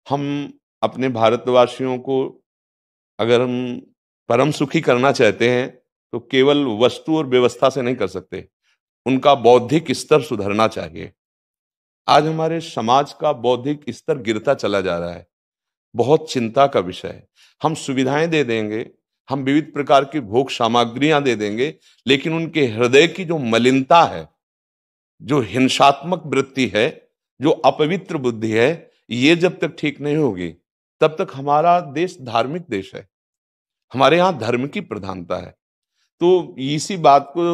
हम अपने भारतवासियों को अगर हम परम सुखी करना चाहते हैं तो केवल वस्तु और व्यवस्था से नहीं कर सकते, उनका बौद्धिक स्तर सुधरना चाहिए। आज हमारे समाज का बौद्धिक स्तर गिरता चला जा रहा है, बहुत चिंता का विषय है। हम सुविधाएं दे देंगे, हम विविध प्रकार की भोग सामग्रियां दे देंगे, लेकिन उनके हृदय की जो मलिनता है, जो हिंसात्मक वृत्ति है, जो अपवित्र बुद्धि है, ये जब तक ठीक नहीं होगी तब तक हमारा देश धार्मिक देश है, हमारे यहाँ धर्म की प्रधानता है। तो इसी बात को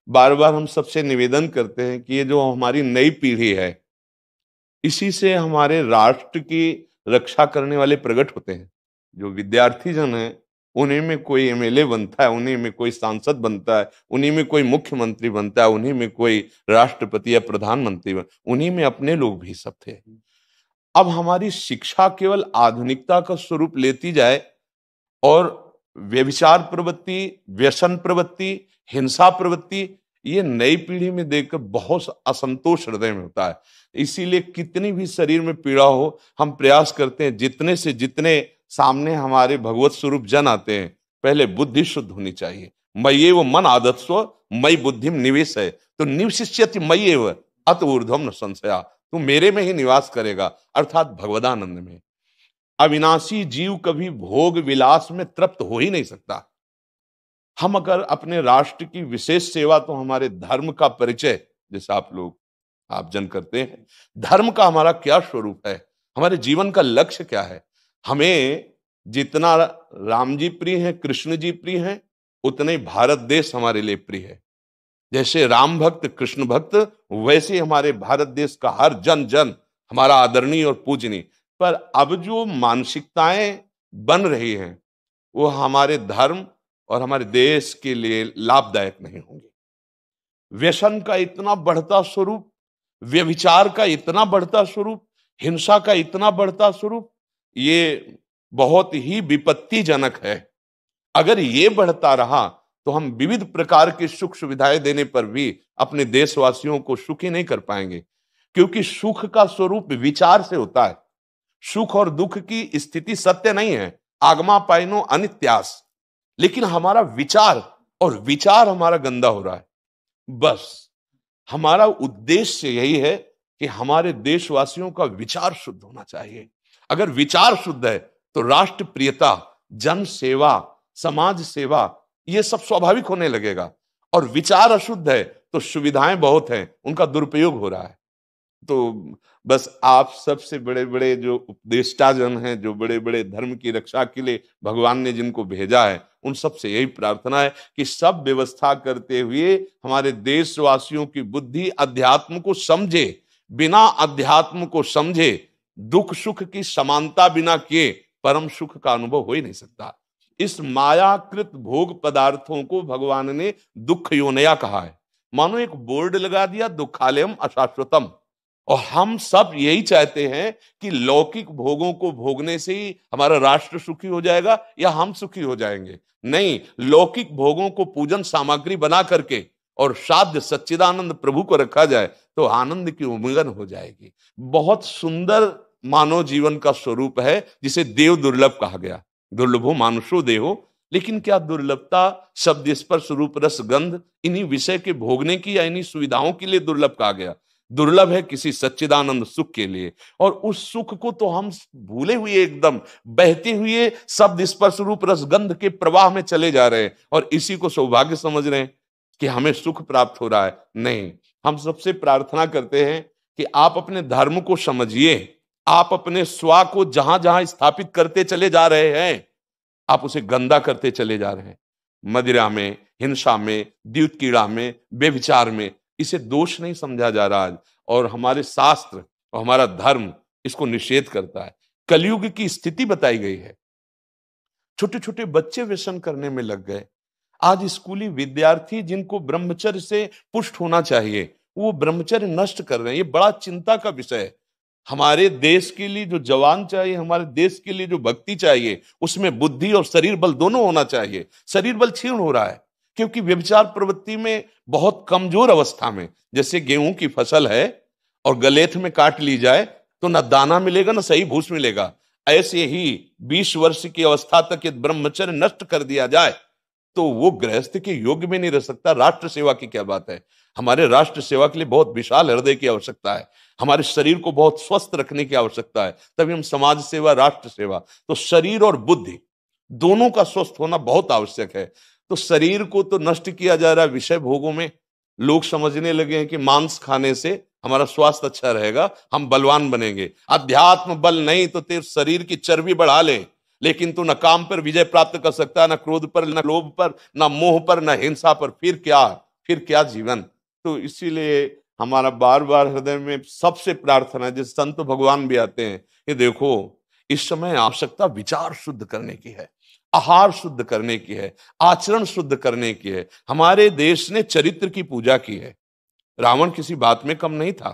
बार बार हम सबसे निवेदन करते हैं कि ये जो हमारी नई पीढ़ी है, इसी से हमारे राष्ट्र की रक्षा करने वाले प्रकट होते हैं। जो विद्यार्थी जन है, उन्हीं में कोई एमएलए बनता है, उन्हीं में कोई सांसद बनता है, उन्हीं में कोई मुख्यमंत्री बनता है, उन्हीं में कोई राष्ट्रपति या प्रधानमंत्री उन्हीं में अपने लोग भी सब थे। अब हमारी शिक्षा केवल आधुनिकता का स्वरूप लेती जाए और व्यभिचार प्रवृत्ति, व्यसन प्रवृत्ति, हिंसा प्रवृत्ति, ये नई पीढ़ी में देखकर बहुत असंतोष हृदय में होता है। इसीलिए कितनी भी शरीर में पीड़ा हो, हम प्रयास करते हैं जितने से जितने सामने हमारे भगवत स्वरूप जन आते हैं, पहले बुद्धि शुद्ध होनी चाहिए। मय्ये वो मन आदत्स्व मयि बुद्धिम निवेश है, तो निवशिष्यति मय्येव अत ऊर्ध्वम न संशया, तू मेरे में ही निवास करेगा, अर्थात भगवदानंद में। अविनाशी जीव कभी भोग विलास में तृप्त हो ही नहीं सकता। हम अगर अपने राष्ट्र की विशेष सेवा, तो हमारे धर्म का परिचय, जैसे आप जन करते हैं, धर्म का हमारा क्या स्वरूप है, हमारे जीवन का लक्ष्य क्या है। हमें जितना राम जी प्रिय हैं, कृष्ण जी प्रिय हैं, उतने ही भारत देश हमारे लिए प्रिय है। जैसे राम भक्त, कृष्ण भक्त, वैसे हमारे भारत देश का हर जन जन हमारा आदरणीय और पूजनीय। पर अब जो मानसिकताएं बन रही हैं, वो हमारे धर्म और हमारे देश के लिए लाभदायक नहीं होंगे। व्यसन का इतना बढ़ता स्वरूप, व्यभिचार का इतना बढ़ता स्वरूप, हिंसा का इतना बढ़ता स्वरूप, ये बहुत ही विपत्तिजनक है। अगर ये बढ़ता रहा तो हम विविध प्रकार की सुख सुविधाएं देने पर भी अपने देशवासियों को सुखी नहीं कर पाएंगे, क्योंकि सुख का स्वरूप विचार से होता है। सुख और दुख की स्थिति सत्य नहीं है, आगमा पाइनो अनित्यास, लेकिन हमारा विचार, और विचार हमारा गंदा हो रहा है। बस हमारा उद्देश्य यही है कि हमारे देशवासियों का विचार शुद्ध होना चाहिए। अगर विचार शुद्ध है तो राष्ट्र प्रियता, जन सेवा, समाज सेवा, ये सब स्वाभाविक होने लगेगा। और विचार अशुद्ध है तो सुविधाएं बहुत हैं, उनका दुरुपयोग हो रहा है। तो बस आप सबसे बड़े बड़े जो उपदेष्टा जन हैं, जो बड़े बड़े धर्म की रक्षा के लिए भगवान ने जिनको भेजा है, उन सबसे यही प्रार्थना है कि सब व्यवस्था करते हुए हमारे देशवासियों की बुद्धि अध्यात्म को समझे। बिना अध्यात्म को समझे दुख सुख की समानता बिना किए परम सुख का अनुभव हो ही नहीं सकता। इस मायाकृत भोग पदार्थों को भगवान ने दुख योनया कहा है। मानो एक बोर्ड लगा दिया, दुखालयम अशाश्वतम। और हम सब यही चाहते हैं कि लौकिक भोगों को भोगने से ही हमारा राष्ट्र सुखी हो जाएगा या हम सुखी हो जाएंगे। नहीं, लौकिक भोगों को पूजन सामग्री बना करके और साध्य सच्चिदानंद प्रभु को रखा जाए तो आनंद की उमंगन हो जाएगी। बहुत सुंदर मानव जीवन का स्वरूप है, जिसे देव दुर्लभ कहा गया। दुर्लभो मानुषो देहो, लेकिन क्या दुर्लभता शब्द स्पर्श रूप रस गंध इन्हीं विषय के भोगने की या इन्हीं सुविधाओं के लिए दुर्लभ कहा गया? दुर्लभ है किसी सच्चिदानंद सुख के लिए। और उस सुख को तो हम भूले हुए, एकदम बहते हुए शब्द स्पर्श रूप रस गंध के प्रवाह में चले जा रहे हैं और इसी को सौभाग्य समझ रहे हैं कि हमें सुख प्राप्त हो रहा है। नहीं, हम सबसे प्रार्थना करते हैं कि आप अपने धर्म को समझिए। आप अपने स्व को जहां जहां स्थापित करते चले जा रहे हैं, आप उसे गंदा करते चले जा रहे हैं। मदिरा में, हिंसा में, द्यूत कीड़ा में, बेविचार में, इसे दोष नहीं समझा जा रहा आज। और हमारे शास्त्र और हमारा धर्म इसको निषेध करता है। कलयुग की स्थिति बताई गई है। छोटे छोटे बच्चे व्यसन करने में लग गए। आज स्कूली विद्यार्थी जिनको ब्रह्मचर्य से पुष्ट होना चाहिए, वो ब्रह्मचर्य नष्ट कर रहे हैं। ये बड़ा चिंता का विषय है। हमारे देश के लिए जो जवान चाहिए, हमारे देश के लिए जो भक्ति चाहिए, उसमें बुद्धि और शरीर बल दोनों होना चाहिए। शरीर बल क्षीण हो रहा है क्योंकि व्यभिचार प्रवृत्ति में बहुत कमजोर अवस्था में, जैसे गेहूं की फसल है और गलेथ में काट ली जाए तो ना दाना मिलेगा ना सही भूस मिलेगा। ऐसे ही 20 वर्ष की अवस्था तक यदि ब्रह्मचर्य नष्ट कर दिया जाए तो वो गृहस्थ के योग्य में नहीं रह सकता। राष्ट्र सेवा की क्या बात है। हमारे राष्ट्र सेवा के लिए बहुत विशाल हृदय की आवश्यकता है। हमारे शरीर को बहुत स्वस्थ रखने की आवश्यकता है, तभी हम समाज सेवा, राष्ट्र सेवा। तो शरीर और बुद्धि दोनों का स्वस्थ होना बहुत आवश्यक है। तो शरीर को तो नष्ट किया जा रहा है विषय भोगों में। लोग समझने लगे हैं कि मांस खाने से हमारा स्वास्थ्य अच्छा रहेगा, हम बलवान बनेंगे। अध्यात्म बल नहीं तो तेरे शरीर की चर्बी बढ़ा ले, लेकिन तू न काम पर विजय प्राप्त कर सकता, न क्रोध पर, न लोभ पर, न मोह पर, न हिंसा पर। फिर क्या जीवन। तो इसीलिए हमारा बार बार हृदय में सबसे प्रार्थना है, जिस संत भगवान भी आते हैं, ये देखो इस समय आवश्यकता विचार शुद्ध करने की है, आहार शुद्ध करने की है, आचरण शुद्ध करने की है। हमारे देश ने चरित्र की पूजा की है। रावण किसी बात में कम नहीं था।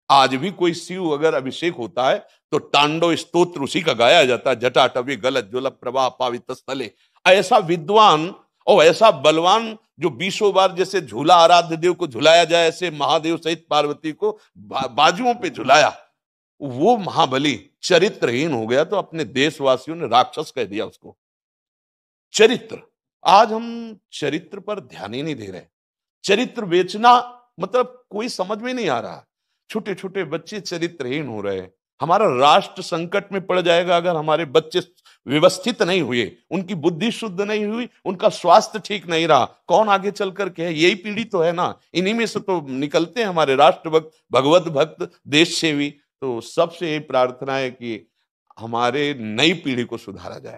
आज भी कोई शिव अगर अभिषेक होता है तो तांडव स्तोत्र उसी का गाया जाता है। जटाटवी गलत ज्वल प्रवाह पावित स्थले। ऐसा विद्वान और ऐसा बलवान जो 20 बार जैसे झूला आराध्य देव को झुलाया जाए, ऐसे महादेव सहित पार्वती को बाजुओं पे झुलाया, वो महाबली चरित्रहीन हो गया तो अपने देशवासियों ने राक्षस कह दिया उसको। चरित्र, आज हम चरित्र पर ध्यान ही नहीं दे रहे। चरित्र बेचना मतलब कोई समझ में नहीं आ रहा। छोटे छोटे बच्चे चरित्रहीन हो रहे हैं। हमारा राष्ट्र संकट में पड़ जाएगा अगर हमारे बच्चे व्यवस्थित नहीं हुए, उनकी बुद्धि शुद्ध नहीं हुई, उनका स्वास्थ्य ठीक नहीं रहा। कौन आगे चल करके है? यही पीढ़ी तो है ना, इन्हीं में से तो निकलते हैं हमारे राष्ट्र भक्त, भगवत भक्त, देश सेवी। तो सबसे ये प्रार्थना है कि हमारे नई पीढ़ी को सुधारा जाए।